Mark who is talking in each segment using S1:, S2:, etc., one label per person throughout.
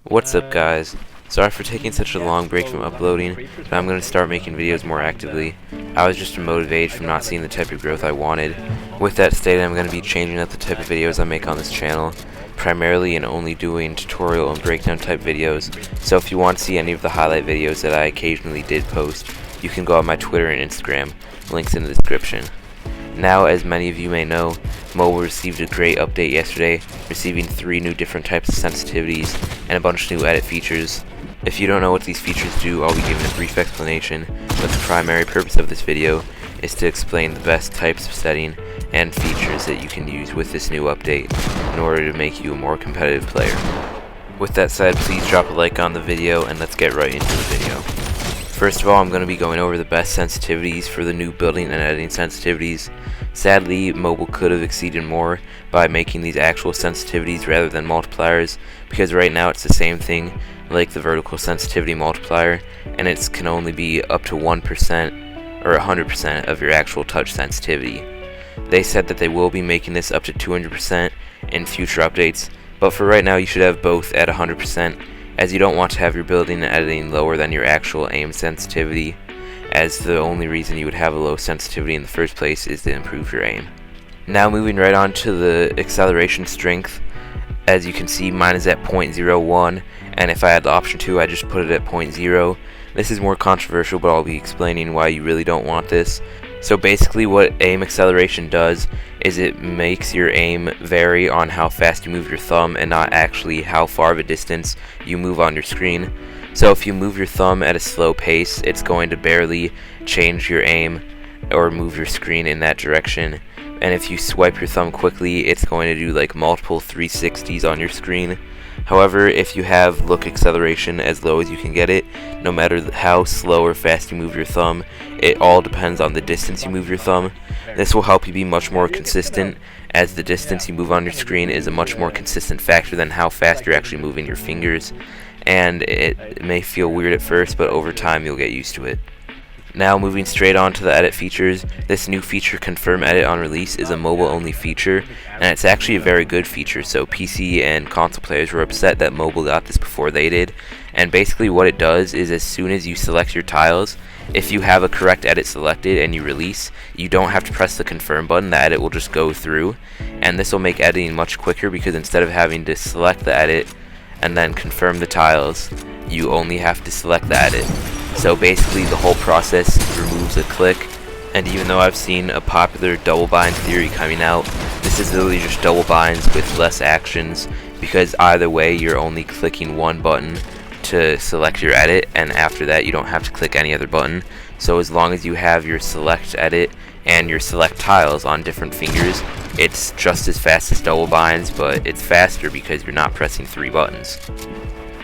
S1: What's up, guys? Sorry for taking such a long break from uploading, but I'm going to start making videos more actively. I was just demotivated from not seeing the type of growth I wanted. With that stated, I'm going to be changing up the type of videos I make on this channel, primarily and only doing tutorial and breakdown type videos, so if you want to see any of the highlight videos that I occasionally did post, you can go on my Twitter and Instagram, links in the description. Now, as many of you may know, mobile received a great update yesterday, receiving 3 new different types of sensitivities and a bunch of new edit features. If you don't know what these features do, I'll be giving a brief explanation, but the primary purpose of this video is to explain the best types of setting and features that you can use with this new update in order to make you a more competitive player. With that said, please drop a like on the video and let's get right into the video. First of all, I'm going to be going over the best sensitivities for the new building and editing sensitivities. Sadly, mobile could have exceeded more by making these actual sensitivities rather than multipliers, because right now it's the same thing like the vertical sensitivity multiplier, and it can only be up to 1% or 100% of your actual touch sensitivity. They said that they will be making this up to 200% in future updates, but for right now you should have both at 100%, as you don't want to have your building and editing lower than your actual aim sensitivity, as the only reason you would have a low sensitivity in the first place is to improve your aim. Now moving right on to the acceleration strength. As you can see, mine is at 0.01, and if I had the option to, I just put it at 0.0. This is more controversial, but I'll be explaining why you really don't want this. So basically what aim acceleration does is it makes your aim vary on how fast you move your thumb and not actually how far of a distance you move on your screen. So if you move your thumb at a slow pace, it's going to barely change your aim or move your screen in that direction. And if you swipe your thumb quickly, it's going to do like multiple 360s on your screen. However, if you have look acceleration as low as you can get it, no matter how slow or fast you move your thumb, it all depends on the distance you move your thumb. This will help you be much more consistent, as the distance you move on your screen is a much more consistent factor than how fast you're actually moving your fingers. And it may feel weird at first, but over time you'll get used to it. Now moving straight on to the edit features, this new feature, Confirm Edit on Release, is a mobile only feature, and it's actually a very good feature, so PC and console players were upset that mobile got this before they did. And basically what it does is, as soon as you select your tiles, if you have a correct edit selected and you release, you don't have to press the confirm button, the edit will just go through, and this will make editing much quicker, because instead of having to select the edit and then confirm the tiles, you only have to select the edit. So basically the whole process removes a click, and even though I've seen a popular double bind theory coming out, this is literally just double binds with less actions, because either way you're only clicking one button to select your edit, and after that you don't have to click any other button. So as long as you have your select edit and your select tiles on different fingers, it's just as fast as double binds, but it's faster because you're not pressing 3 buttons.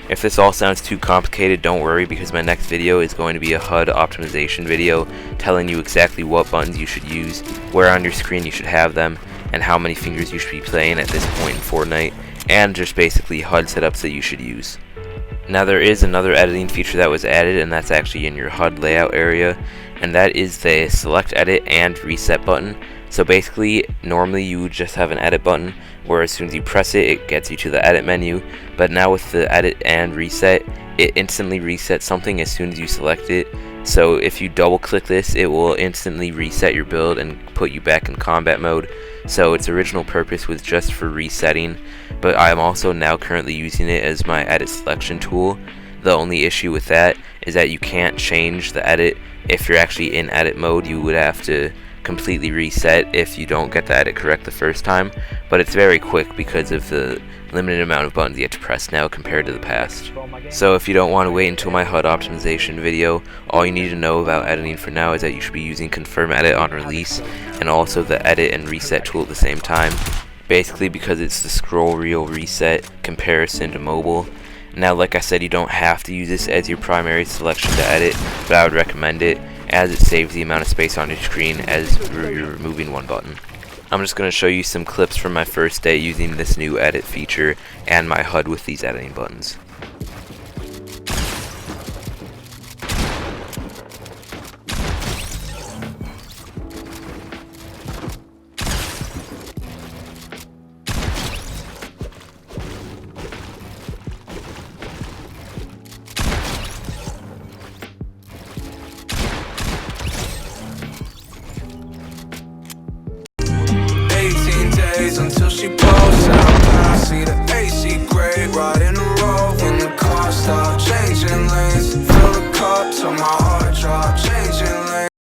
S1: If this all sounds too complicated, don't worry, because my next video is going to be a HUD optimization video telling you exactly what buttons you should use, where on your screen you should have them, and how many fingers you should be playing at this point in Fortnite, and just basically HUD setups that you should use. Now there is another editing feature that was added, and that's actually in your HUD layout area, and that is the select edit and reset button. So basically, normally you would just have an edit button, where as soon as you press it, it gets you to the edit menu, but now with the edit and reset, it instantly resets something as soon as you select it. So if you double click this, it will instantly reset your build and put you back in combat mode. So its original purpose was just for resetting, but I am also now currently using it as my edit selection tool. The only issue with that is that you can't change the edit. If you're actually in edit mode, you would have to completely reset if you don't get the edit correct the first time, but it's very quick because of the limited amount of buttons you have to press now compared to the past. So if you don't want to wait until my HUD optimization video, all you need to know about editing for now is that you should be using Confirm Edit on Release and also the edit and reset tool at the same time, basically because it's the scroll reel reset comparison to mobile. Now, like I said, you don't have to use this as your primary selection to edit, but I would recommend it, as it saves the amount of space on your screen as you're removing one button. I'm just going to show you some clips from my first day using this new edit feature and my HUD with these editing buttons.